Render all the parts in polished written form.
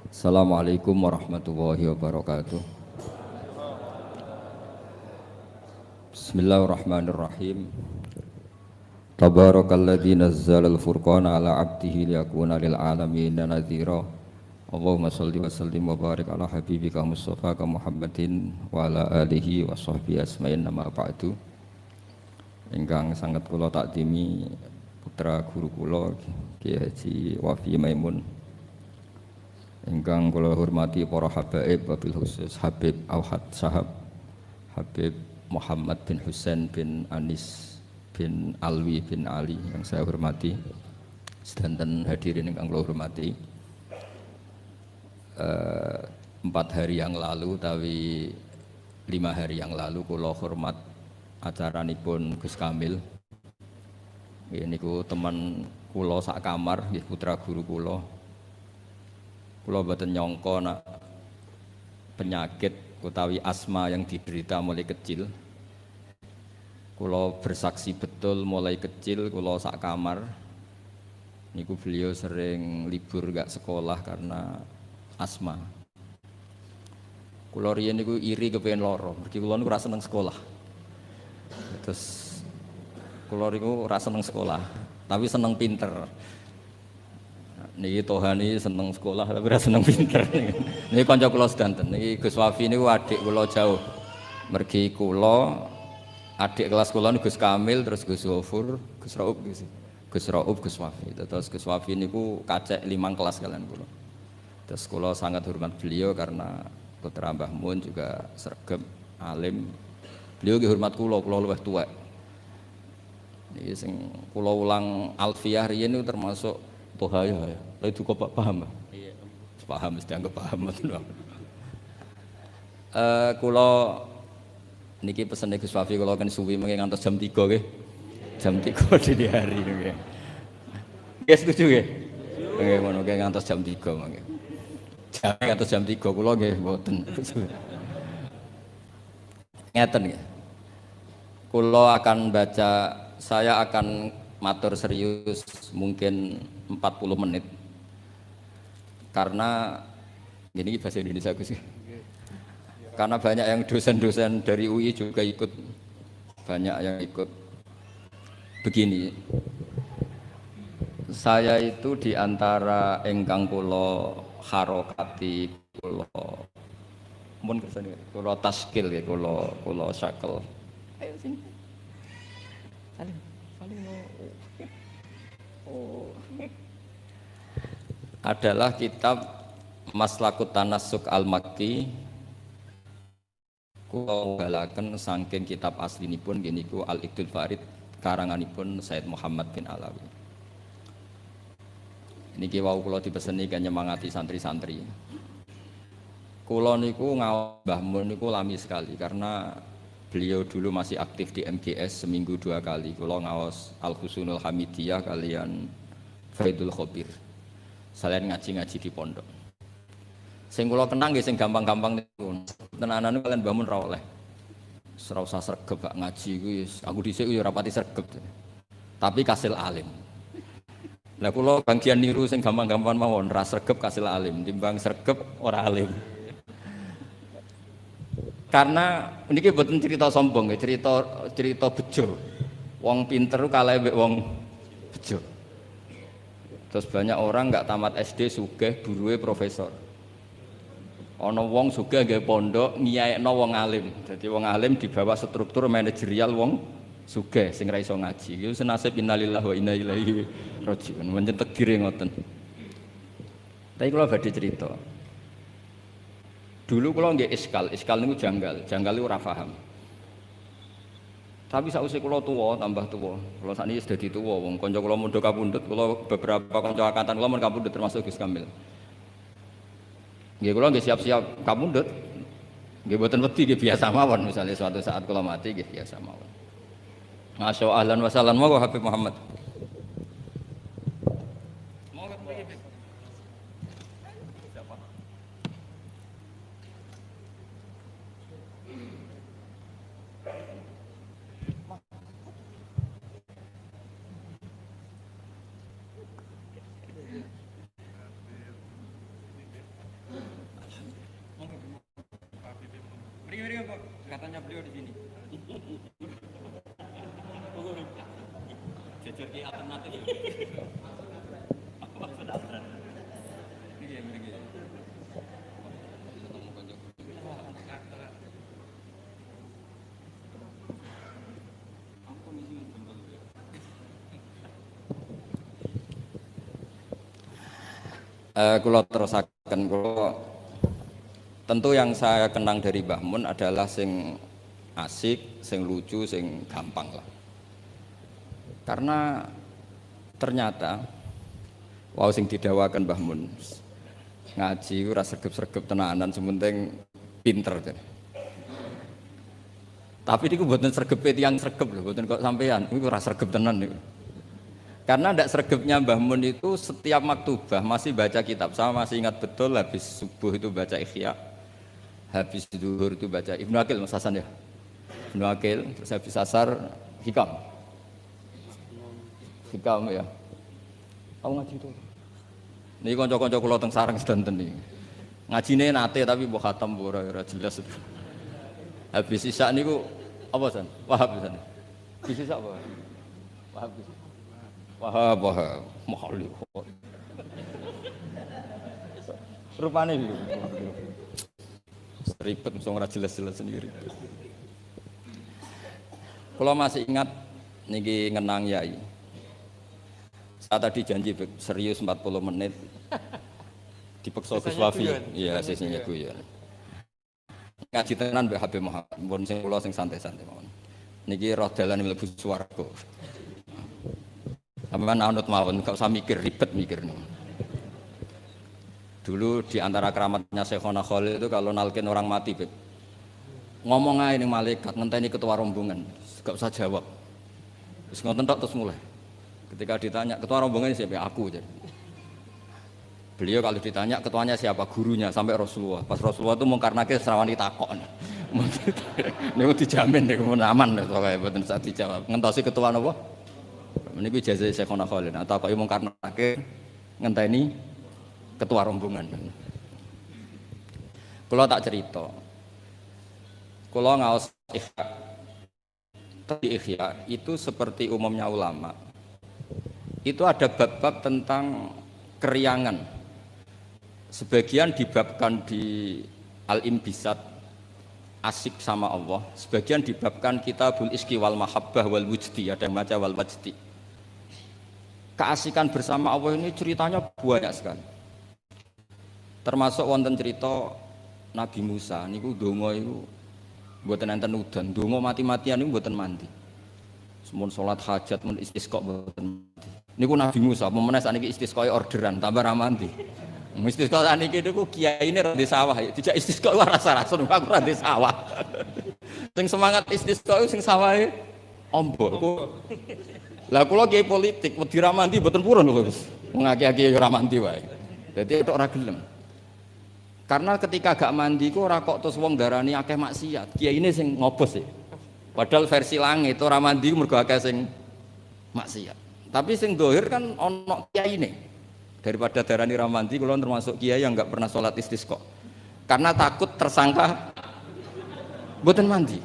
Assalamualaikum warahmatullahi wabarakatuh. Bismillahirrahmanirrahim. Tabarakalladzi nazzalal furqana ala 'abdihi liyakuna lil 'alamin nadhira. Allahumma shalli wa sallim wa barik ala habibika Mustafa Muhammadin wa ala alihi wa sahbihi asma'in nama ba'du. Ingkang sangat kula takdimi putra guru kula Kiai Haji Wafi Maimun. Ingkang kula hormati para habaib wabil khusus Habib Auhad Sahab, Habib Muhammad bin Husain bin Anis bin Alwi bin Ali yang saya hormati, sedanten hadirin ingkang kula hormati. 4 hari yang lalu tapi 5 hari yang lalu kula hormat acaranipun Gus Kamil. Ini ku teman kula sak kamar, putra guru kula. Kula mboten nyangka nak penyakit utawi asma yang diderita mulai kecil. Kula bersaksi betul mulai kecil kula sak kamar. Niku beliau sering libur gak sekolah karena asma. Kula riyen niku iri kepengin loro, mergi kula niku ora seneng sekolah. Terus kula niku ora seneng sekolah, tapi seneng pinter. Niki Tohani seneng sekolah tapi ora seneng pinter. Niki kanca kula sedanten. Niki Gus Wafi niku adik kula jauh. Mergi kula adik kelas kula niku Gus Kamil, terus Gus Ghafur, Gus Rauf, Gus Wafi. Terus Gus Wafi niku kacek 5 kelas kalian kula. Terus kula sangat hormat beliau karena putra Mbah Mun juga sregep, alim. Beliau nggih hormat kula luwih tuwek. Niki sing kula ulang alfiyah riyen niku termasuk Tohaya ya. Lah itu kok paham, Mbah? Iya. Paham mesti anggap paham ngoten. Kula niki pesene Gus Wafi kula kan suwi mengke ngantos jam 3 nggih. Jam 3 dini hari nggih. Nggih setuju nggih? Nggih ngono nggih ngantos jam 3 mangke. Ngantos jam 3 kula nggih mboten. Ngeten nggih. Kula akan baca, saya akan matur serius mungkin 40 menit. Karena ini bahasa Indonesia Gus. Karena banyak yang dosen-dosen dari UI juga ikut, banyak yang ikut. Begini, saya itu diantara engkang kula harokati, kula mun kersane kula taskil ya, kula syakel. Ayo sini. Salim. Oh. Adalah kitab Maslakut Tanassuk Al-Makki. Kula balaken saking kitab aslinipun geniku Al-Iqdul Farid karanganipun Said Muhammad bin Alawi. Niki wau kula dipeseni kan nyemangati santri-santri. Kula niku ngaos Mbah Mun niku lami sekali karena beliau dulu masih aktif di MGS seminggu 2 kali. Kula ngaos Al-Husnul Hamidiyah kalian Faidul Khobir. Selain ngaji-ngaji di pondok. Sing kula kenang nggih sing gampang-gampang niku. Tenanan kalian Mbah Mun ra oleh. Ora usah sregep gak ngaji kuwi aku dhisik yo ora pati sregep. Tapi kasil alim. Lah kula bagian niru sing gampang-gampang mawon, ra sregep kasil alim, timbang sregep ora alim. Karena niki mboten cerita sombong, cerita bejo. Wong pinter kalah mbek wong bejo. Terus banyak orang nggak tamat SD sugih buruwe profesor. Ana wong sugih nggih pondok ngiyaekno wong alim. Dadi wong alim di bawah struktur manajerial wong sugih sing ra iso ngaji. Iku senasib innalillahi wa inna ilaihi rajiun. Mencen tegire ngoten. Tapi kula badhe cerita. Dulu kula nggih iskal niku janggal niku ora paham. Tapi sausé kula tuwa tambah tuwa. Kula sakniki wis dadi tuwa wong kanca kula mondok kapundhut, kula beberapa kanca angkatan kula mun kapundhut termasuk Gus Kamil. Nggih kula nggih siap-siap kapundhut. Nggih mboten wedi nggih biasa mawon misale suatu saat kula mati nggih biasa mawon. Masya ahlan wa sahlan wa Habib Muhammad. Katanya beliau di sini. Jajar ki alternatif. Apa sudah? Iya, begini. Kalau terusakan, kalau tentu yang saya kenang dari Mbah Mun adalah sing asik, sing lucu, sing gampang lah. Karena ternyata, wow sing didawakan Mbah Mun ngaji ora sregep-sregep tenanan, sementing pinter. Tapi niku mboten sregep tiyang sregep lho, mboten kok sampean, niku ora sregep tenan niku. Karena tidak sregepnya Mbah Mun itu setiap maktubah masih baca kitab. Saya masih ingat betul habis subuh itu baca Ihya, habis zuhur itu baca Ibnu Aqil Mas Hasan ya. Ibnu Aqil, terus habis asar Hikam. Hikam ya. Kamu ngaji itu. Niki kanca-kanca kula teng sareng sedanten niki. Ngajine nate tapi mbok khatam ora jelas. Habis sisa niku apa San? Wahab San. Habis sisa apa? Wahab. Wahab, mahal. Rupane iki. Ribet mesti ora jelas-jelas sendiri. Kalau masih ingat niki ngenang yai. Saya tadi janji serius 40 menit. Dipeksa Gus Wafi. Iya, sesine guyon. Ngaji tenan Mbak Habib Muhammad. Mun sing kula sing santai-santai mawon. Niki roh dalan mlebu swarga. Sampeyan anut mawon, gak usah mikir ribet mikir nih. Dulu di antara keramatnya Syekhona Khalil itu kalau nalkin orang mati, Beb. Ngomong aja ning malaikat, ngenteni ketua rombongan, gak usah jawab. Terus ngoten tok terus mulai. Ketika ditanya ketua rombongan siapa? Aku jadi. Beliau kalau ditanya ketuanya siapa? Gurunya sampai Rasulullah. Pas Rasulullah itu mungkarnake serawani takok. Niku dijamin niku aman pokoke mboten usah dijawab. Ngentosi ketua napa? Niku ijazah Syekhona Khalil. Atau kok mungkarnake ngenteni ketua rombongan. Kalau tak cerita, kalau ngaos Ihya itu seperti umumnya ulama, itu ada bab-bab tentang keriangan. Sebagian dibabkan di Al-Imbisat, asik sama Allah. Sebagian dibabkan Kitabul Iski wal Mahabbah wal Wujdi, ada yang baca wal Wajdi. Keasikan bersama Allah ini ceritanya banyak sekali. Termasuk wonten cerita Nabi Musa niku donga iku mboten enten udan, donga mati-matian niku mboten mandi. Mun salat hajat, mun istisqa mboten mandi. Niku Nabi Musa, pemenang sakniki istisqa orderan tambah ra mandi. Istisqa sakniki niku kiyaine ra di sawah, dijak istisqa ora rasa-rasa aku ra di sawah. Sing semangat istisqa sing sawahe ombo. Lah kula kiai politik wedi ra mandi mboten purun lho Gus. Wong akeh-akeh ora mandi wae. Dadi tok ora gelem. Karena ketika gak mandi ku ora kok terus wong darani akeh maksiat. Kiyaine sing ngobos e. Padahal versi langit ora mandi mergo akeh sing maksiat. Tapi sing dohir kan ana kiyaine. Daripada darani ra mandi kula termasuk kiai yang enggak pernah salat istisqa. Karena takut tersangka mboten mandi.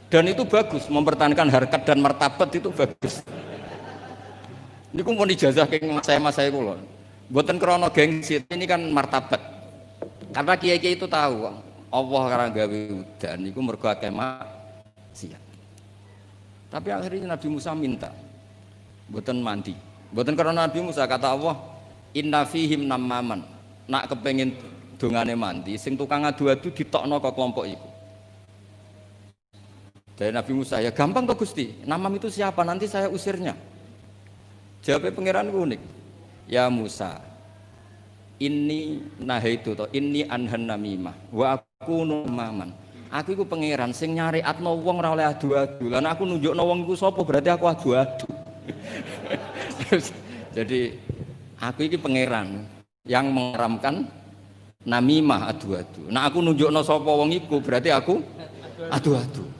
Dan itu bagus, mempertahankan harkat dan martabat itu bagus. Ini aku mau ijazah ke mas saya kula. Mboten krana gengsi, ini kan martabat. Karena kiai-kiai itu tahu Allah karena gawe udan niku mergo akeh maksiat. Tapi akhirnya Nabi Musa minta mboten mandi. Mboten karena Nabi Musa kata Allah, inna fihim namaman. Nak kepengin dongane mandi, sing tukang adu-adu ditokno ke kelompok iku. Dari Nabi Musa, ya gampang kok Gusti, namam itu siapa? Nanti saya usirnya. Jawabnya pangeran unik. Ya Musa, ini nahaitu to, ini anhan namimah, wa aku numaman. Aku iku pangeran, sing nyari atno wong ora oleh adu-adu. Lan aku nunjukno wong iku sapa, berarti aku adu-adu. Jadi aku iki pangeran yang mengharamkan namimah adu-adu. Nah aku nunjukno sapa wong iku, berarti aku adu-adu.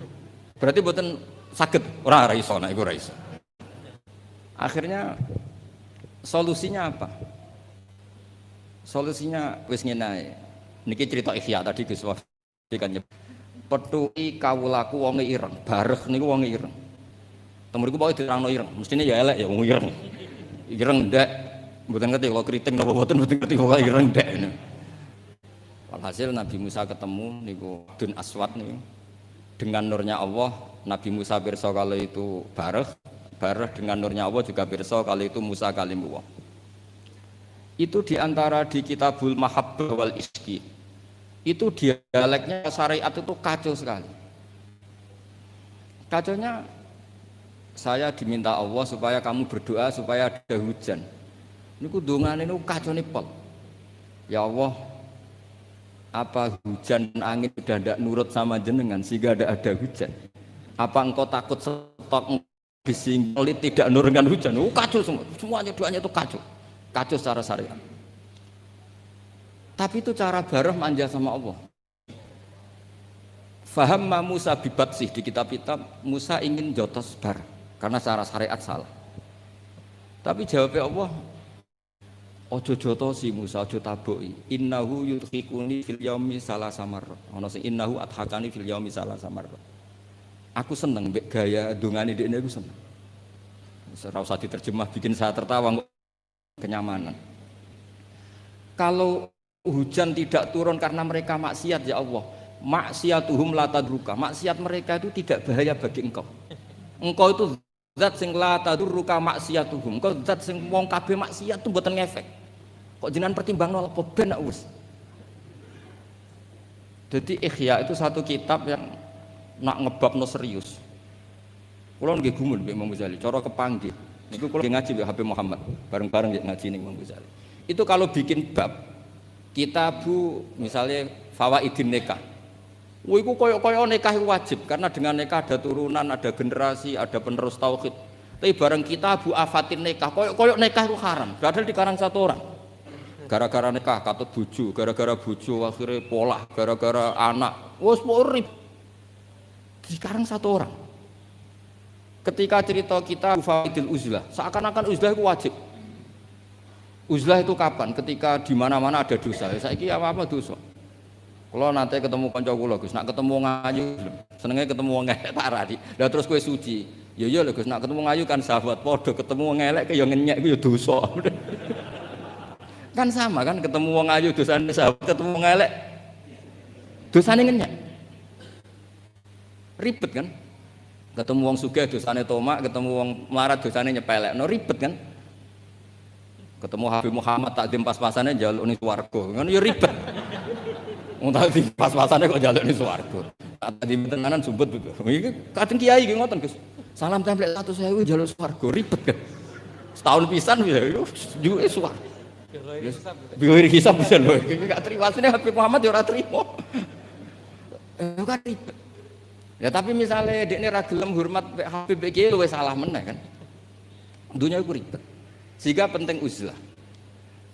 Berarti mboten saged ora iso, nek iku ora iso. Akhirnya solusinya apa? Solusinya wis ngene ae. Niki cerita Ihya tadi Gus Wafi kan Petuki kawulaku wonge ireng, bareh niku wonge ireng. Temuriku pokoke diterangno ireng, mestine ya elek ya wong ireng. Ireng ndak, mboten ngerti kalau kriting napa mboten ngerti pokoke ireng ndak. Walhasil Nabi Musa ketemu niku Dun Aswad niku. Dengan nurnya Allah, Nabi Musa pirsa kalau itu bareh dengan nurnya Allah juga pirsa kalau itu Musa kalimullah. Itu diantara di Kitabul Mahabbah wal Iski. Itu dialeknya syariat itu kacau sekali. Kacaunya saya diminta Allah supaya kamu berdoa supaya ada hujan. Niku dongane niku kacau nipol. Ya Allah, apa hujan dan angin sudah tidak nurut sama jenengan sehingga ada hujan? Apa engkau takut stok bisinglit tidak nurunkan hujan? Kacau semuanya doanya itu kacau secara syariat. Tapi itu cara barah manja sama Allah. Faham Musa bibat sih di kitab-kitab Musa ingin jotos bar karena cara syariat salah. Tapi jawabnya Allah, ojo jotosi Musa, ojo taboki. Innahu yudhikuni fil yaumi salasa marra. Ono sing innahu adhakani fil yaumi salasa marra. Aku seneng mbek gaya dongane dekne aku seneng. Ora usah diterjemah bikin saya tertawa kenyamanan. Kalau hujan tidak turun karena mereka maksiat ya Allah, maksiatuhum la tadruka. Maksiat mereka itu tidak bahaya bagi engkau. Engkau itu zat sing la tadruka maksiatuhum. Engkau zat sing wong kabeh maksiat itu mboten ngefek. Kok jenengan pertimbangno apa ben nak wis. Jadi Ihya itu satu kitab yang nak ngebabno serius. Kula nggih gumun mbek Imam Ghazali, cara kepanggih. Niku kula ngaji mbek Habib Muhammad, bareng-bareng ngaji ning Imam Ghazali. Itu kalau bikin bab Kitabu misalnya Fawaidin Nikah. Iku koyo-koyo nikah wajib karena dengan nikah ada turunan, ada generasi, ada penerus tauhid. Tapi bareng Kitabu Afatin Nikah, koyo-koyo nikah itu haram. Padahal dikarang satu orang. Gara-gara nikah katut bojo, gara-gara bojo akhirnya polah, gara-gara anak. Wes rib. Dikarang satu orang. Ketika cerita kita Fawaidil Uzlah, seakan-akan uzlah itu wajib. Uzlah itu kapan? Ketika di mana-mana ada dosa. Saiki apa-apa dosa. Kalau nanti ketemu kanca kula Gus, nak ketemu ngayu, senenge ketemu wong elek tak arani. Lah terus kowe suci. Ya iya lho Gus, nak ketemu ngayu kan sahabat padha, ketemu wong elek ya ngenyek ku ya dosa. Kan sama kan ketemu wong ayu dosane sahabat, ketemu wong elek dosane ngenyek. Ribet kan? Ketemu wong sugih dosane tomak, ketemu wong melarat dosane nyepelek. No ribet kan? Ketemu Habib Muhammad takdim pas-pasane njaluk ning swarga. Ngono ya ribet. Wong takdim pas-pasane kok njaluk ning swarga. Takdim tenanan sumpet betul. Iki kadang kiai iki ngoten, Gus. Salam template 100.000 njaluk swarga, ribet kan. Setahun pisan ya juke swarga. Biar hisab bisa lho. Iki gak terima sini Habib Muhammad ya ora trimo. Kan ribet. Ya tapi misalnya dekne ra gelem hormat Habib iki luwih salah meneh kan. Dunia iku ribet. Sehingga penting uzlah.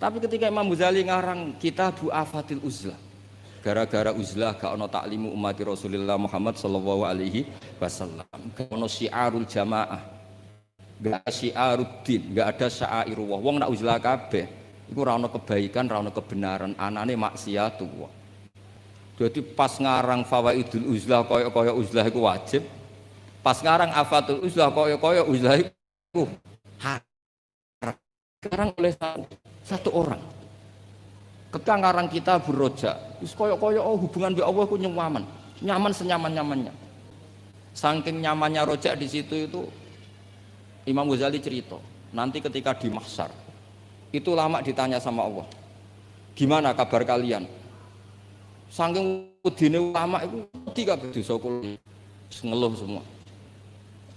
Tapi ketika Imam Ghazali ngarang Kitabu Afatil Uzlah, gara-gara uzlah gak ono taklimu umat Rasulullah Muhammad sallallahu alaihi wasallam, gak ono syiarul jamaah, gak syiaruddin, gak ada syairullah. Wong nak uzlah kabeh iku ora ono kebaikan, ora ono kebenaran, anane maksiatullah. Jadi pas ngarang Fawaidul Uzlah koyo-koyo uzlah iku wajib, pas ngarang Afatul Uzlah koyo-koyo uzlah iku sekarang oleh satu orang. Ketika ngarang kita Roja, wis koyo-koyo hubungan dengan Allah ku nyaman senyaman-nyamannya. Saking nyamannya Roja di situ itu Imam Ghazali cerita, nanti ketika di mahsyar itu lama ditanya sama Allah, gimana kabar kalian? Saking wedine ulama itu wedi kabeh dosa kula, ngeluh semua.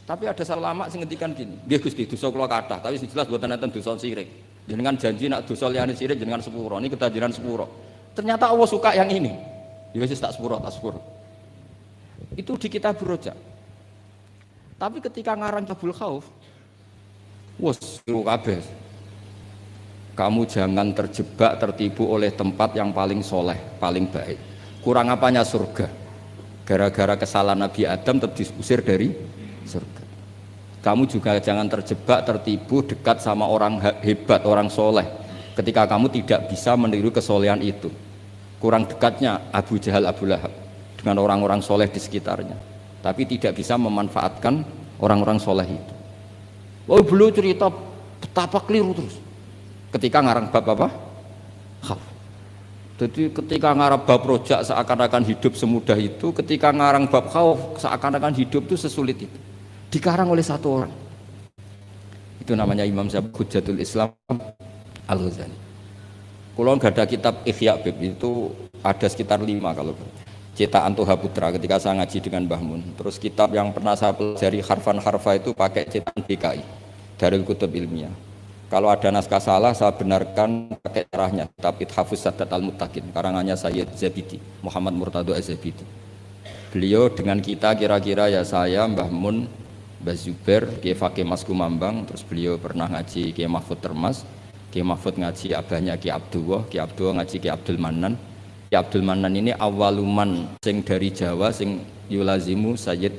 Tapi ada ulama sing ngendikan gini, nggih Gusti dosa kula kathah, tapi sing jelas mboten enten dosa sirik. Jenengan janji nak dosa liyane sirik jenengan sepuro, niki ketajiran sepuro. Ternyata Allah suka yang ini. Ya wis tak sepuro. Itu di Kitab Roja. Tapi ketika ngarang Kitabul Khauf, wes kabeh. Kamu jangan terjebak tertipu oleh tempat yang paling soleh, paling baik. Kurang apanya surga? Gara-gara kesalahan Nabi Adam tetap diusir dari surga. Kamu juga jangan terjebak tertipu dekat sama orang hebat, orang soleh. Ketika kamu tidak bisa meniru kesolehan itu. Kurang dekatnya Abu Jahal, Abu Lahab. dengan orang-orang soleh di sekitarnya, tapi tidak bisa memanfaatkan orang-orang soleh itu. Oh, beliau cerita betapa keliru terus ketika ngarang bab apa? Khauf. Jadi ketika ngarang bab rojak seakan-akan hidup semudah itu, ketika ngarang bab khauf seakan-akan hidup itu sesulit itu. Dikarang oleh satu orang. Itu namanya Imam Hujjatul Islam Al-Ghazali. Kalau nggak ada kitab Ihya Bib itu ada sekitar 5 kalau cetakan Toha Putra ketika saya ngaji dengan Mbah Mun. Terus kitab yang pernah saya pelajari harfan-harfa itu pakai cetakan DKI Darul Kutub Ilmiah. Kalau ada naskah salah saya benarkan pakai caranya kitab Ithafus Sadat Al-Muttaqin karangannya Sayyid Zabidi Muhammad Murtado Az-Zabidi. Beliau dengan kita kira-kira ya saya Mbah Mun, Mbah Zubair, Kiai Fakih Mas Kumambang, terus beliau pernah ngaji Kiai Mahfud Termas, Kiai Mahfud ngaji abahnya Kiai Abdullah ngaji Kiai Abdul Manan. Kiai Abdul Manan ini awaluman sing dari Jawa sing yulazimu Sayyid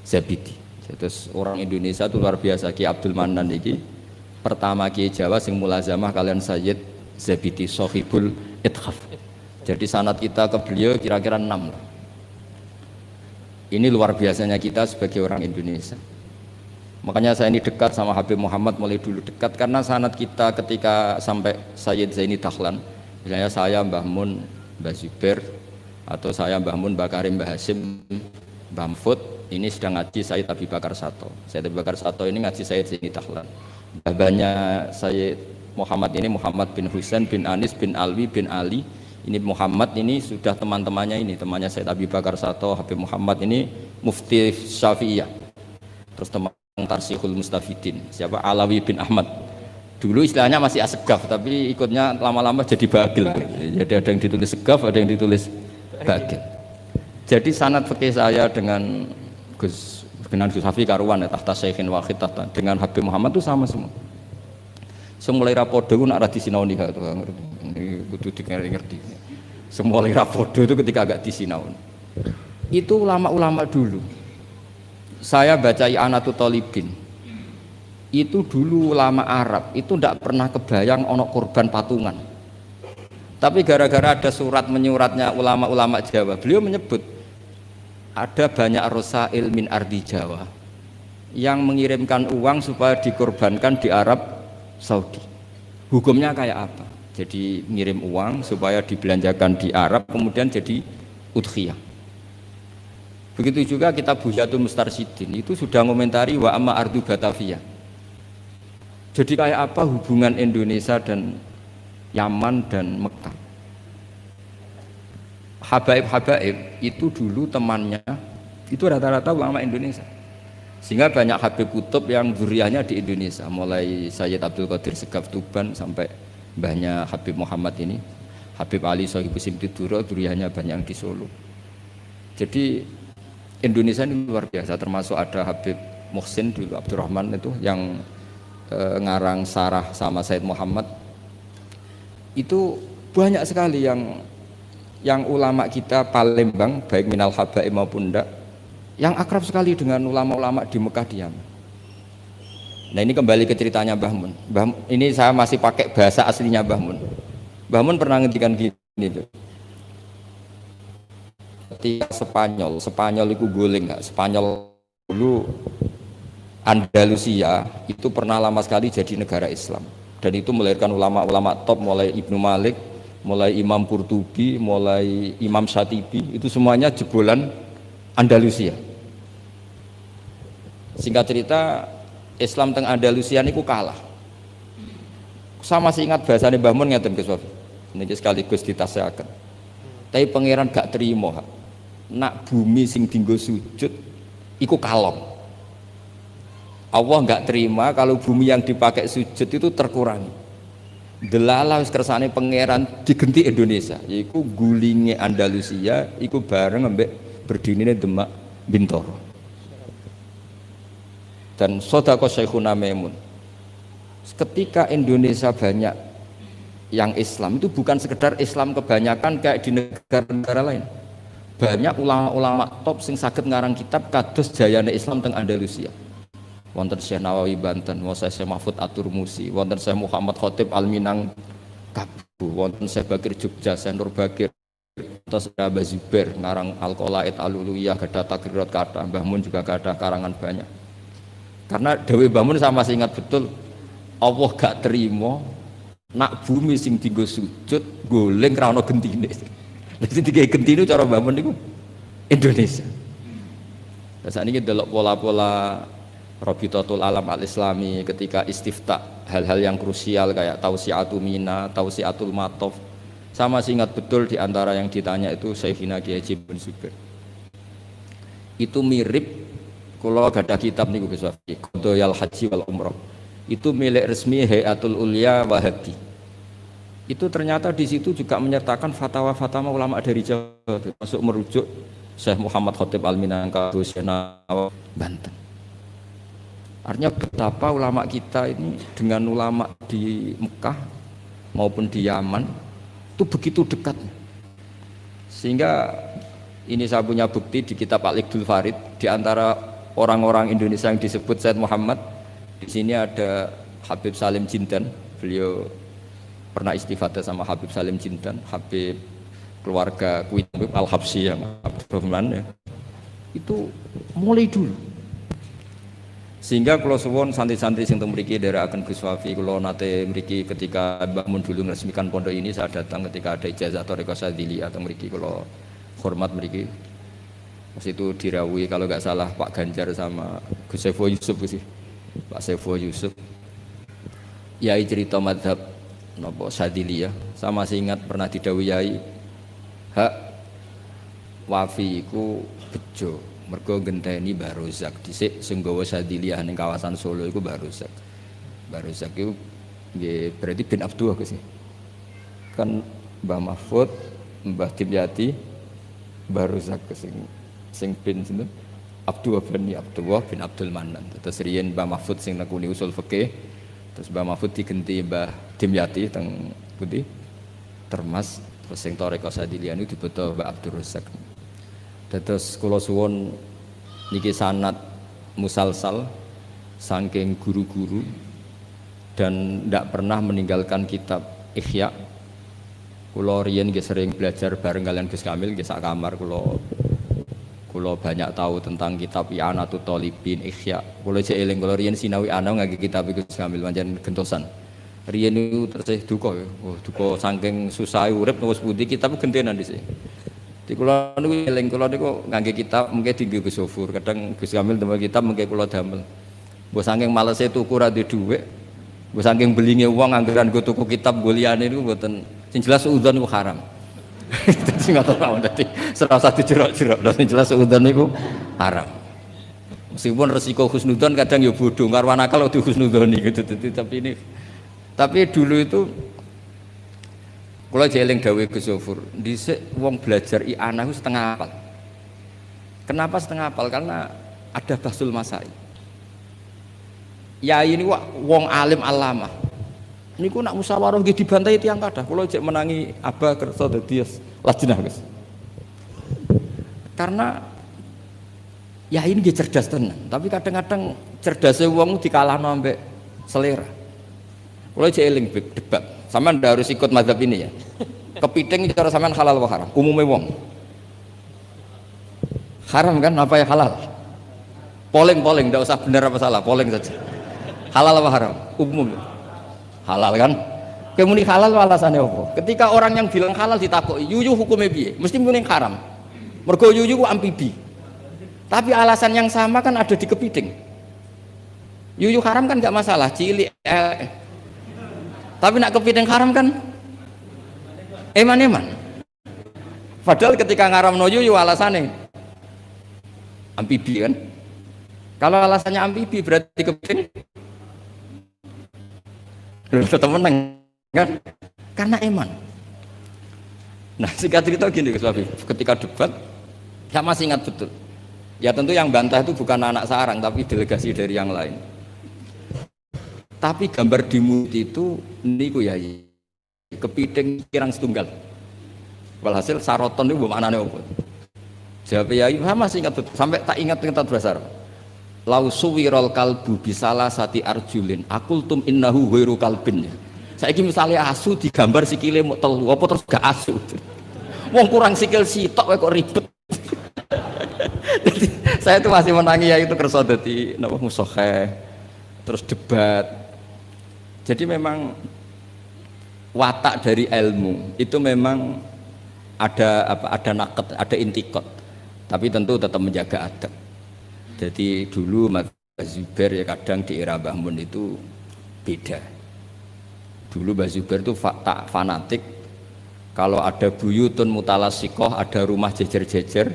Zabidi. Terus orang Indonesia itu luar biasa. Kiai Abdul Manan ini pertama Kiai Jawa sing mulazamah kalian Sayyid Zabidi Sohibul Ithaf. Jadi sanad kita ke beliau kira-kira 6 lah. Ini luar biasanya kita sebagai orang Indonesia. Makanya saya ini dekat sama Habib Muhammad mulai dulu dekat karena sanad kita ketika sampai Sayyid Zaini Dahlan, misalnya saya Mbah Mun, Mbah Zubair, atau saya Mbah Mun, Mbah Karim, Mbah Hasim, Mbah Mahfud, ini sedang ngaji Sayyid Abi Bakar Sato. Sayyid Abi Bakar Sato ini ngaji Sayyid Zaini Dahlan. Babanya Sayyid Muhammad ini Muhammad bin Husain bin Anis bin Alwi bin Ali. Ini Muhammad ini sudah teman-temannya ini, temannya Sayyid Abi Bakar Sato, Habib Muhammad ini Mufti Syafi'iyah. Terus teman Tarsihul Mustafidin, siapa Alawi bin Ahmad. Dulu istilahnya masih asegaf, tapi ikutnya lama-lama jadi bagil. Jadi ada yang ditulis segaf, ada yang ditulis bagil. Jadi sanad fikih saya dengan Gus Hafi karuan ya tahta Syekhin Wahid tahta dengan Habib Muhammad itu sama semua. Semulai rapodo itu nak disinauni gak tuh ngerti. Kudu ngerti. Semulai rapodo itu ketika agak disinauni. Itu ulama-ulama dulu. Saya baca I'anatul Thalibin. Itu dulu ulama Arab itu tidak pernah kebayang ono korban patungan. Tapi gara-gara ada surat menyuratnya ulama-ulama Jawa, beliau menyebut ada banyak rosail min ardi Jawa yang mengirimkan uang supaya dikorbankan di Arab Saudi. Hukumnya kayak apa? Jadi ngirim uang supaya dibelanjakan di Arab kemudian jadi udhiyah. Begitu juga kitab Buhyatul Mustarsyidin itu sudah komentari wa amma ardu Batavia. Jadi kayak apa hubungan Indonesia dan Yaman dan Mekah. Habaib-habaib itu dulu temannya itu rata-rata ulama Indonesia. Sehingga banyak Habib Kutub yang zuriyahnya di Indonesia, mulai Sayyid Abdul Qadir Segaf Tuban sampai mbahnya Habib Muhammad ini, Habib Ali Sohibu Simtiduro, zuriyahnya banyak yang di Solo. Jadi Indonesia ini luar biasa, termasuk ada Habib Muhsin dulu Abdurrahman itu yang ngarang sarah sama Sayyid Muhammad. Itu banyak sekali yang ulama kita Palembang baik minal habaib maupun enggak yang akrab sekali dengan ulama-ulama di Mekah di Yaman. Nah ini kembali ke ceritanya Mbah Mun. Ini saya masih pakai bahasa aslinya Mbah Mun. Mbah Mun pernah ngendikan gini tuh. Ketika Spanyol itu guling nggak? Spanyol dulu Andalusia itu pernah lama sekali jadi negara Islam dan itu melahirkan ulama-ulama top mulai Ibnu Malik, mulai Imam Qurtubi, mulai Imam Syatibi, itu semuanya jebolan Andalusia. Singkat cerita Islam teng Andalusia niku kalah. Saya masih ingat bahasane Mbah Mun ngeten Gus Wafi. Niki sekaligus ditasehaken. Tapi pangeran gak terima. Nak bumi sing dinggo sujud iku kalong. Allah gak terima kalau bumi yang dipakai sujud itu terkurangi. Delala wis kersane pangeran digenti Indonesia, yaiku gulinge Andalusia iku bareng ambek berdinine Demak Bintoro. Dan Sodako Syekhuna Maimun. Ketika Indonesia banyak yang Islam itu bukan sekedar Islam kebanyakan kayak di negara-negara lain. Banyak ulama-ulama top sing saged ngarang kitab kados jayane Islam teng Andalusia. Wonten Syekh Nawawi Banten, wonten Syekh Mahfud At-Turmusi, wonten Syekh Muhammad Khotib Al-Minang Kabu, wonten Syekh Bakir Jogja, Syekh Nur Bakir atau Abah Zubair ngarang Al-Qolaid Al-Uluyah, gada takrirat kata, Mbah Mun juga gada karangan banyak. Karena Dewi Mbah Mun saya masih ingat betul, Allah gak terima nak bumi sing dienggo sujud goleng krana gentine. Dadi digawe gentine cara Mbah Mun niku Indonesia. Lah sakniki delok pola-pola Rabitatul Alam Al-Islami ketika istiftah hal-hal yang krusial kayak Tausiatul Mina, Tausiatul Matof. Saya masih ingat betul di antara yang ditanya itu Syekhina Kiai Haji bin Zubair. Itu mirip kalau ada kitab niku Gus Wafi, Qadayal Haji wal Umrah. Itu milik resmi Hayatul Ulya Wahabi. Itu ternyata di situ juga menyertakan fatwa-fatwa ulama dari Jawa, termasuk merujuk Syekh Muhammad Khatib Al-Minangkabau Nawawi Banten. Artinya betapa ulama kita ini dengan ulama di Mekah maupun di Yaman itu begitu dekat, sehingga ini saya punya bukti di kitab Al-Iqdul Farid. Di antara orang-orang Indonesia yang disebut Said Muhammad, di sini ada Habib Salim Jindan. Beliau pernah istifadah sama Habib Salim Jindan, Habib keluarga Kuit Al-Habsyi yang Abdurrahman ya. Itu mulai dulu. Sehingga kalau suwon santri-santri sing teng mriki nderekaken Gus Wafi, kula nate mriki ketika Mbah Mun dulu meresmikan pondok ini, saya datang ketika ada ijazah Thariqah Sadziliyah atau mriki, kula hormat mriki. Pas itu dirawuhi kalau nggak salah Pak Ganjar sama Gus Saiful Yusuf sih. Pak Saiful Yusuf. Yai cerita mazhab napa Sadziliyah. Saya masih ingat pernah didhawuhi Yai, hak Wafi iku bejo. Mergo genteni Mbah Rozak dhisik sing nggawa Sadziliyah ning kawasan Solo iku Mbah Rozak. Mbah Rozak iku nggih berarti bin Abdullah sih. Kan Mbah Mahfud, Mbah Dimyati, Mbah Rozak sing bin sinten? Abdullah bin Abdul Manan. Terus riyen Mbah Mahfud sing nekuni usul fikih, terus Mbah Mahfud digenti Mbah Dimyati teng pundi? Termas, terus sing Thariqah Sadziliyah niku dibeto Mbah Abdul Rozak. Terus kula suwun niki sanad musalsal saking guru-guru dan ndak pernah meninggalkan kitab Ihya. Kula riyen nggih sering belajar bareng kalian Gus Kamil nggih sak kamar, kula banyak tahu tentang kitab I'anatut Thalibin Ihya. Kula jek eling kula riyen sinau ana ngangge kitab Gus Kamil pancen gentosan. Riyen niku terus duka ya. Oh, duka saking susah urip terus pundi kitab gentenan dhisik. Di kula niku eling kula niku ngangge kitab mengke dienggo Gus Sofur, kadang Gus Kamil damel kitab mengke kula damel. Mbok saking malese tuku ra duwe dhuwit, mbok saking belinge wong anggaran go tuku kitab go liyane niku mboten, sing jelas udzon niku haram. Dadi ngoten mawon, dadi serasa dijerok-jerok, sing jelas udzon niku haram. Meskipun resiko husnudzon kadang ya bodoh, karo nakal di husnudzoni gitu, tapi dulu itu kalau jeling dawe Gus Sofur, dhisik wong belajar i'anah itu setengah hafal. Kenapa setengah hafal? Karena ada bahsul masai. Ya ini wong alim alamah. Niku nak musyawarah nggih dibantai tiyang kathah. Kula jek menangi Abah kersa dadi lajnah, Gus. Karena ya ini nggih cerdas tenan, tapi kadang-kadang cerdasnya wong dikalahno ambek selera. Kula jek eling debat. Sampean ndak harus ikut mazhab ini ya. Kepiting cara sampean halal apa haram? Umumnya wong. Haram kan apa ya halal? Polling ndak usah benar apa salah, polling saja. Halal apa haram? Umum. Halal kan? Kemuni halal alasannya apa? Ketika orang yang bilang halal ditakoki, yuyu hukumnya piye? Mesti muni haram. Mergo yuyu ku amfibi. Tapi alasan yang sama kan ada di kepiting. Yuyu haram kan enggak masalah, cilik tapi nak kepiting haram kan eman-eman. Padahal ketika ngaramno yuyu alasannya amfibi kan. Kalau alasannya amfibi berarti kepiting tetap menang kan? Karena eman. Nah singkat cerita gini Gus Wafi, ketika debat saya masih ingat betul. Ya tentu yang bantah itu bukan anak sarang tapi delegasi dari yang lain. Tapi gambar di mulut itu niku ya kepiting kirang setunggal. Walhasil saroton itu maknane apa? Jawab ya saya masih ingat betul. Sampai tak ingat bahasa Arab. Lau suwirol kalbu bisalah sati arjulin akultum innahu ghairu kalbin. Saiki misalnya asu digambar sikile mok telu apa terus gak asu. Wong kurang sikil sitok kok ribet. Jadi, saya itu masih menangi ya itu kersa dadi napa musokheh terus debat. Jadi memang watak dari ilmu itu memang ada apa, ada naket, ada intikot, tapi tentu tetap menjaga adab. Jadi dulu Mas Zubair ya kadang di era Mbah Mun itu beda. Dulu Mbah Zubair itu tak fanatik kalau ada buyutun mutalasikoh, ada rumah jejer-jejer,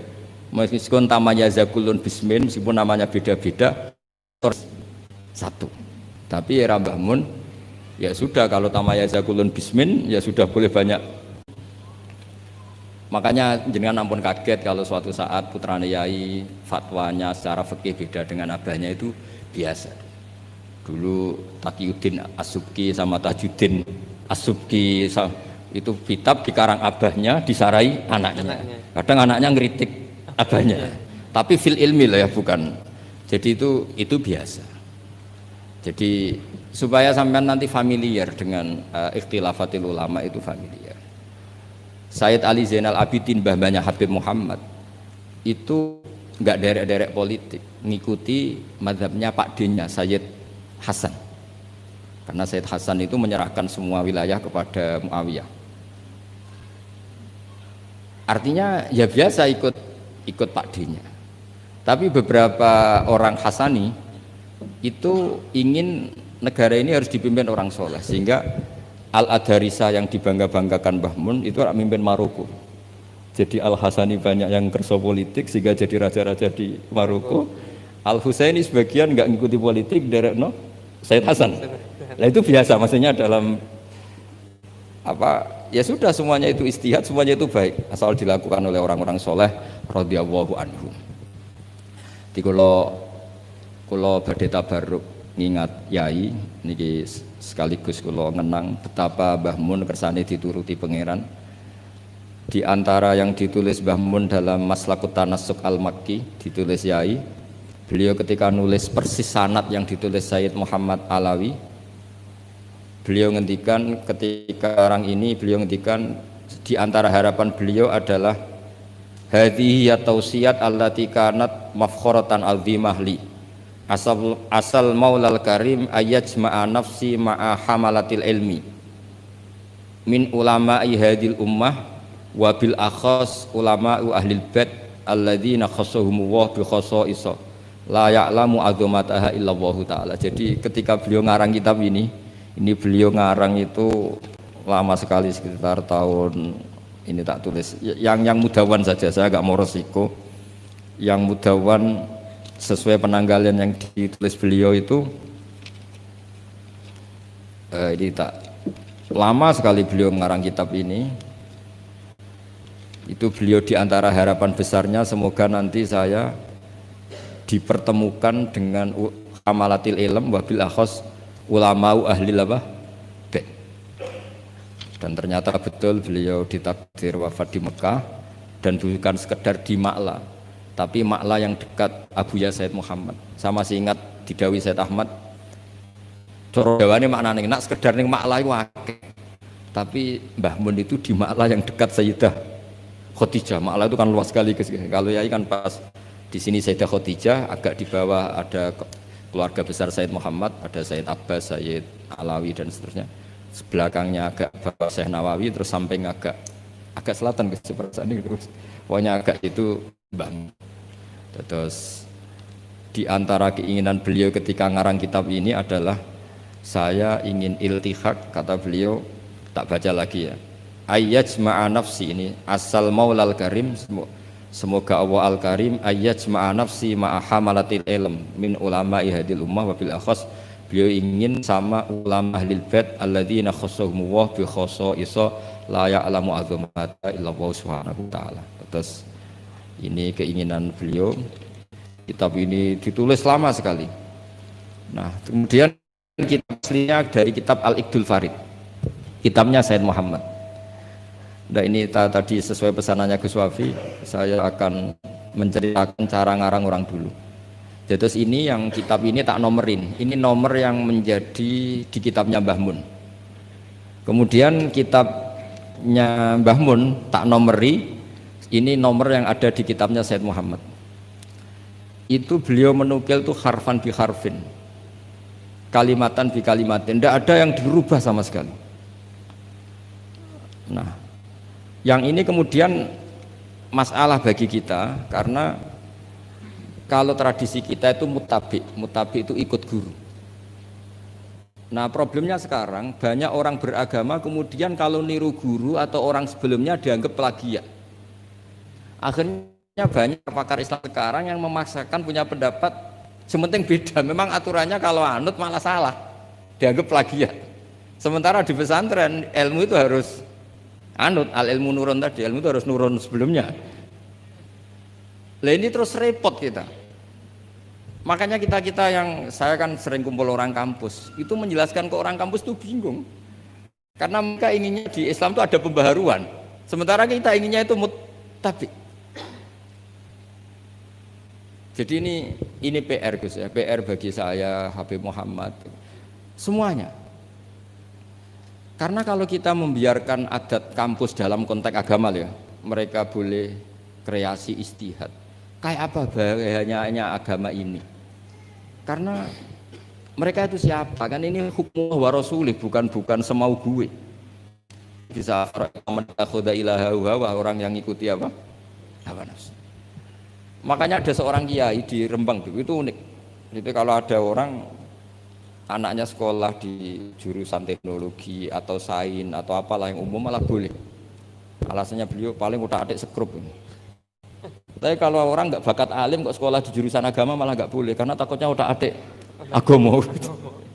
meskipun namanya zakulun bismin, meskipun namanya beda-beda, terus satu. Tapi era Mbah Mun ya sudah, kalau tamaya zakulun bismin ya sudah boleh banyak. Makanya jenengan ampun kaget kalau suatu saat putrane yai fatwanya secara fikih beda dengan abahnya, itu biasa. Dulu Taqiyuddin As-Subki sama Tajuddin As-Subki itu kitab dikarang abahnya, disarai anaknya. Kadang anaknya ngeritik abahnya. Tapi fil ilmi lah ya, bukan. Jadi itu biasa. Jadi supaya sampean nanti familiar dengan ikhtilafatil ulama, itu familiar. Sayyid Ali Zainal Abidin, mbah-mbahnya Habib Muhammad, itu enggak derek-derek politik, ngikuti mazhabnya Pak Dinya Sayyid Hasan. Karena Sayyid Hasan itu menyerahkan semua wilayah kepada Muawiyah. Artinya ya biasa ikut Pak Dinya. Tapi beberapa orang Hasani itu ingin negara ini harus dipimpin orang soleh, sehingga Al-Adarisa yang dibangga-banggakan Mbah Mun itu orang mimpin Maroko. Jadi Al-Hasani banyak yang kerso politik sehingga jadi raja-raja di Maroko. Al-Husaini sebagian nggak ngikuti politik, derek no Sayyid Hasan. Nah itu biasa, maksudnya dalam apa ya sudah, semuanya itu istihad, semuanya itu baik asal dilakukan oleh orang-orang soleh radhiyallahu anhum. Di kalau badhe tabarruk ngingat yai niki sekaligus kula ngenang betapa Mbah Mun kersane dituruti pangeran. Di antara yang ditulis Mbah Mun dalam Maslakut Tanassuk Al-Makki ditulis yai, beliau ketika nulis persis sanad yang ditulis Sayyid Muhammad Alawi, beliau ngendikan ketika orang ini, beliau ngendikan di antara harapan beliau adalah hadhihi ya tausiyat allati kanat mafkhoratan azimah li asal maulal karim ayajma'a nafsi ma'a hamalatil ilmi min ulama'i hadil ummah wa bil akhas ulama'u ahlil bait alladzina khassahumullah bi khassa'isa la ya'lamu azamataha illallahu ta'ala. Jadi ketika beliau ngarang kitab ini beliau ngarang itu lama sekali, sekitar tahun ini tak tulis yang mudawan saja, saya agak mau resiko yang mudawan sesuai penanggalan yang ditulis beliau itu ini tak lama sekali beliau mengarang kitab ini. Itu beliau diantara harapan besarnya semoga nanti saya dipertemukan dengan amalatil ilm wabil akhos ulama'u ahli labah. Dan ternyata betul beliau ditakdir wafat di Mekah, dan bukan sekedar di Ma'la, tapi Ma'la yang dekat Abuya Sayyid Muhammad. Sama masih ingat didawi Sayyid Ahmad, coro jawane maknane nak sekedar ning Ma'la iku akeh. Tapi Mbah Mun itu di Ma'la yang dekat Sayyidah Khadijah. Ma'la itu kan luas sekali. Kalau yai kan pas di sini Sayyidah Khadijah, agak di bawah ada keluarga besar Sayyid Muhammad, ada Sayyid Abbas, Sayyid Alawi dan seterusnya. Sebelakangnya agak bawah Syekh Nawawi, terus samping agak selatan ke seperti ini terus. Pokoknya agak itu Bang. Terus di antara keinginan beliau ketika ngarang kitab ini adalah saya ingin iltihak, kata beliau, tak baca lagi ya. Ayyajma'a nafsi, ini asal maulal karim, semoga Allah al-karim ayyajma'a nafsi ma'a hamalatil ilm min ulama'i hadil ummah wa bil akhas. Beliau ingin sama ulama ahlil bait alladzina khassahumullah bi khassa'isa la ya'lamu azamata illallah subhanahu wa ta'ala. Terus ini keinginan beliau. Kitab ini ditulis lama sekali. Nah, kemudian kitab aslinya dari kitab Al-Iqdul Farid, kitabnya Sayyid Muhammad. Nah, ini tadi sesuai pesanannya Gus Wafi, saya akan menceritakan cara ngarang orang dulu. Terus ini yang kitab ini tak nomerin, ini nomor yang menjadi di kitabnya Mbah Mun. Kemudian kitab kitabnya Mbah Mun tak nomori, ini nomor yang ada di kitabnya Said Muhammad. Itu beliau menukil tuh harfan bi harfin, kalimatan bi kalimatin, tidak ada yang dirubah sama sekali. Nah, yang ini kemudian masalah bagi kita, karena kalau tradisi kita itu mutabi itu ikut guru. Nah, problemnya sekarang banyak orang beragama kemudian kalau niru guru atau orang sebelumnya dianggap plagiat. Akhirnya banyak pakar Islam sekarang yang memaksakan punya pendapat sementing beda, memang aturannya kalau anut malah salah, dianggap plagiat. Sementara di pesantren ilmu itu harus anut, al ilmu nurun tadi, ilmu itu harus nurun sebelumnya. Lah ini terus repot kita. Makanya kita yang saya kan sering kumpul orang kampus, itu menjelaskan ke orang kampus itu bingung. Karena mereka inginnya di Islam itu ada pembaharuan, sementara kita inginnya itu mutabi. Jadi ini PR Gus ya, PR bagi saya, Habib Muhammad, semuanya. Karena kalau kita membiarkan adat kampus dalam konteks agama ya, mereka boleh kreasi istihad. Kayak apa bahayanya agama ini? Karena mereka itu siapa? Kan ini hukum wa rasulih, bukan semau gue. Bisa menakhuda ilaha wa orang yang ikuti apa? Hawa nafsu. Makanya ada seorang kiai di Rembang itu unik. Itu kalau ada orang anaknya sekolah di jurusan teknologi atau sains atau apalah yang umum malah boleh. Alasannya beliau paling utak-atik sekrup. Tapi kalau orang nggak bakat alim kok sekolah di jurusan agama malah nggak boleh karena takutnya utak-atik agama.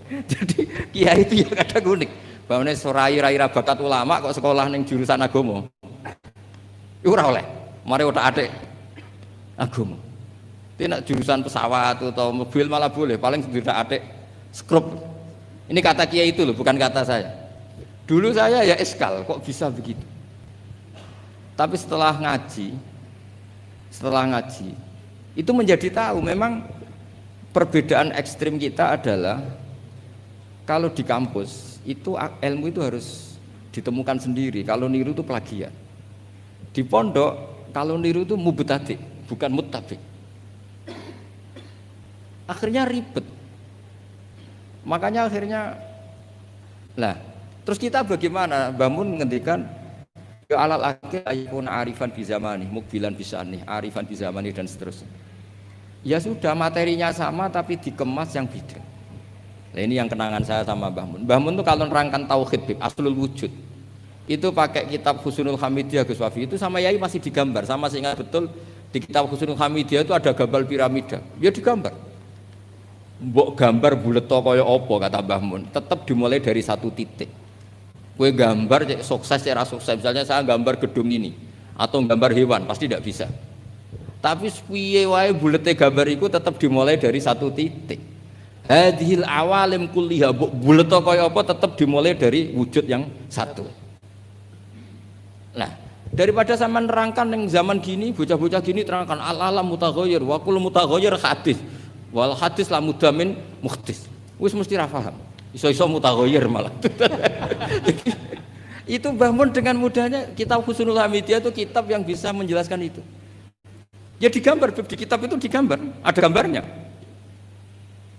Jadi kiai itu ya kadang unik. Bahwa rai-rai bakat ulama kok sekolah ning jurusan agama. Iku ora oleh. Mari utak-atik agama. Tidak jurusan pesawat atau mobil malah boleh, paling utak-atik skrup. Ini kata kiai itu loh, bukan kata saya. Dulu saya ya eskal, kok bisa begitu. Tapi setelah ngaji itu menjadi tahu memang perbedaan ekstrim kita adalah kalau di kampus itu ilmu itu harus ditemukan sendiri, kalau niru itu plagiat. Di pondok kalau niru itu mubtadi, bukan muttabi. Akhirnya ribet. Makanya akhirnya terus kita bagaimana? Bangun ngendikan alal akhir ayakun arifan bi zamani, mukbilan bi sya'ni, arifan bi zamani dan seterusnya. Ya sudah, materinya sama tapi dikemas yang beda. Nah, ini yang kenangan saya sama Mbah Mun. Mbah Mun tuh kalau nerangkan tauhid aslul wujud, itu pakai kitab Husnul Hamidiyah Gus Wafi, itu sama Yai masih digambar. Sama saya ingat betul di kitab Husnul Hamidiyah itu ada gambar piramida. Ya digambar. Mbok gambar bulet kaya apa kata Mbah Mun, tetap dimulai dari satu titik. Kue gambar cek sukses cara sukses, misalnya saya gambar gedung ini atau gambar hewan pasti tidak bisa. Tapi piye wae bulete gambar itu tetap dimulai dari satu titik. Hadhil awalim kulliha bulet kaya apa tetap dimulai dari wujud yang satu. Nah, daripada sama nerangkan yang zaman gini, bocah-bocah gini terangkan al-alam mutaghayyir wa kullu mutaghayyir hadis. Wal hadis la mudamin muhdis. Wis mesti ra paham. Iso-iso mutaghayyir malah. Itu Mbah Mun dengan mudahnya kitab Husnul Hamidiyah itu kitab yang bisa menjelaskan itu. Ya digambar di kitab itu digambar, ada gambarnya.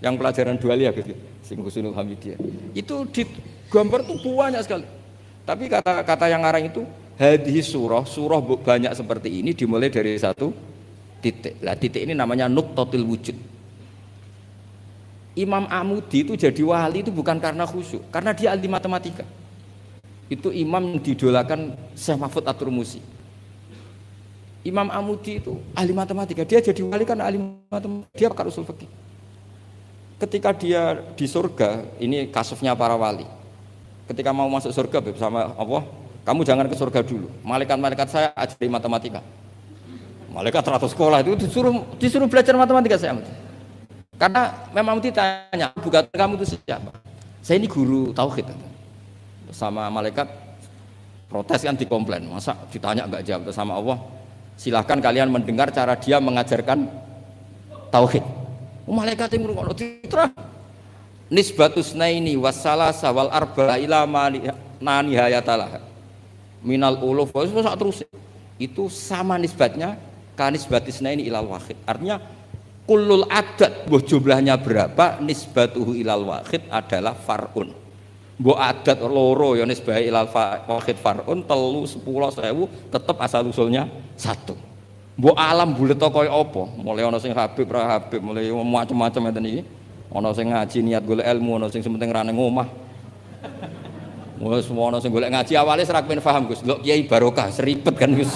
Yang pelajaran dualia gitu, sing Husnul Hamidiyah. Itu digambar tuh banyak sekali. Tapi kata yang ngarang itu hadis surah banyak seperti ini dimulai dari satu titik. Lah titik ini namanya nuqtatul wujud. Imam Amudi itu jadi wali itu bukan karena khusyuk, karena dia ahli matematika. Itu imam yang didolakan Syekh Mahfud At-Turmusi. Imam Amudi itu ahli matematika, dia jadi wali kan ahli matematika, dia pakar usul fikih. Ketika dia di surga, ini kasusnya para wali. Ketika mau masuk surga bersama Allah, kamu jangan ke surga dulu. Malaikat-malaikat saya ajari matematika. Malaikat 100 sekolah itu disuruh belajar matematika saya. Karena memang ditanya, bukan kamu itu siapa? Saya ini guru tauhid. Sama malaikat protes kan dikomplain, masa ditanya enggak jawab. Sama Allah, silahkan kalian mendengar cara dia mengajarkan tauhid. Malaikat yang ngono diterang. Nisbatus naini wassalasa wal arba ila ma nihayatalah. minal uluf sak terus itu sama nisbatnya kanisbatisna ini ilal wahid. Artinya kullul adat mbah jumlahnya berapa nisbatuhu ilal wahid adalah far'un. Mbok adat loro ya nisbah ilal wahid far'un 3 10 1000 tetep asal usulnya 1. Mbok alam bulet kaya apa? Mulai ana sing Habib ra Habib, mulai macam-macam ngeten iki. Ana sing ngaji niat golek ilmu, ana sing penting ra ning omah. Wes ana sing golek ngaji awale ora kepengin paham Gus. Delok Kiai Barokah seribet kan Gus.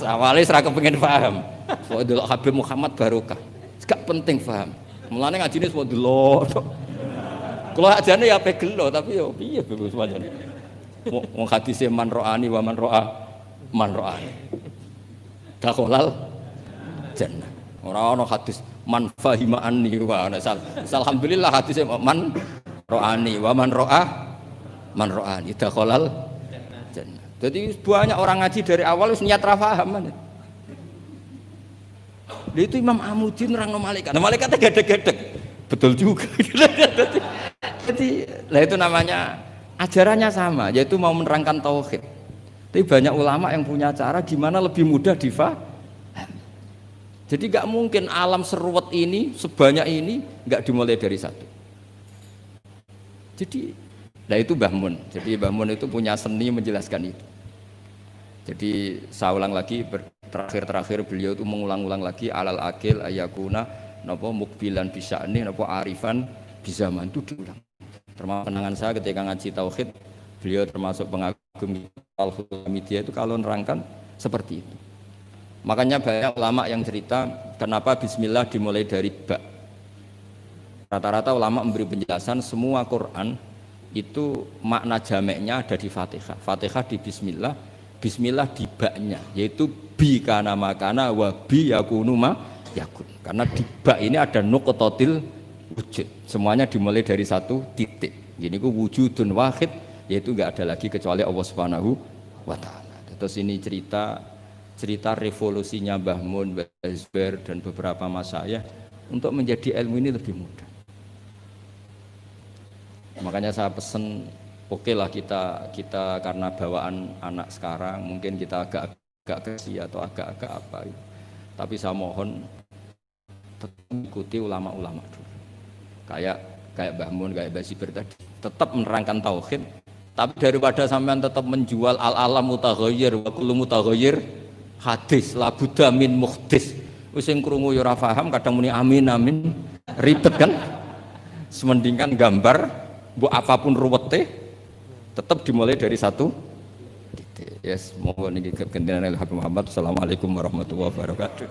Awale ora kepengin paham. Kok delok Habib Muhammad Barokah. Gak penting paham. Mulane ngajine semua delok. Kula ajane ya ape gelo tapi yo piye Gus pancen. Wong hadise man ro'ani wa man ro'a man ro'ani. Dakhalal jannah. Ora ana hadis man fahima anni wa ana alhamdulillah hadise man ro'ani wa man ro'a man ro'ani dakhalal jannah. Jadi banyak orang ngaji dari awal wis niat ra paham. Itu Imam Amuddin nerangno malaikat. Nah, malaikatnya gedek-gedek. Betul juga. Jadi itu namanya ajarannya sama, yaitu mau menerangkan tauhid. Tapi banyak ulama yang punya cara gimana lebih mudah difahami. Jadi nggak mungkin alam seruwet ini sebanyak ini nggak dimulai dari satu. Jadi, nah itu Mbah Mun. Jadi Mbah Mun itu punya seni menjelaskan itu. Jadi saya ulang lagi terakhir beliau itu mengulang-ulang lagi alal akil ayakuna napa mukbilan bisa'ni napa arifan bizaman itu diulang. Termasuk kenangan saya ketika ngaji tauhid, beliau termasuk pengagum Al-Hamidiyah itu kalau nerangkan seperti itu. Makanya banyak ulama yang cerita kenapa bismillah dimulai dari ba. Rata-rata ulama memberi penjelasan semua Quran itu makna jameknya ada di Fatihah. Fatihah di bismillah, bismillah di ba-nya, yaitu bi kana makana wa bi yakunu ma yakun. Karena di ba ini ada nuqtatil wujud. Semuanya dimulai dari satu titik. Ini ku wujudun wahid, yaitu enggak ada lagi kecuali Allah Subhanahu wa taala. Terus ini cerita revolusinya Mbah Mun, Mbah Zubair dan beberapa masyayikh untuk menjadi ilmu ini lebih mudah. Makanya saya pesen oke lah kita karena bawaan anak sekarang mungkin kita agak kesi atau agak apa. Tapi saya mohon tetap ikuti ulama-ulama dulu. Kayak Mbah Mun, kayak Mbah Zubair tadi, tetap menerangkan tauhid. Tapi daripada sampean tetap menjual al-alam mutaghayyir wa kullu mutaghayyir hadis la budda min muhdis. Wis sing krungu ya ora paham, kadang muni amin amin, ribet kan? Semendingan gambar mbok apapun ruwete tetap dimulai dari satu titik. Yes, mohon niki kegentenan Habib Muhammad. Assalamualaikum warahmatullahi wabarakatuh.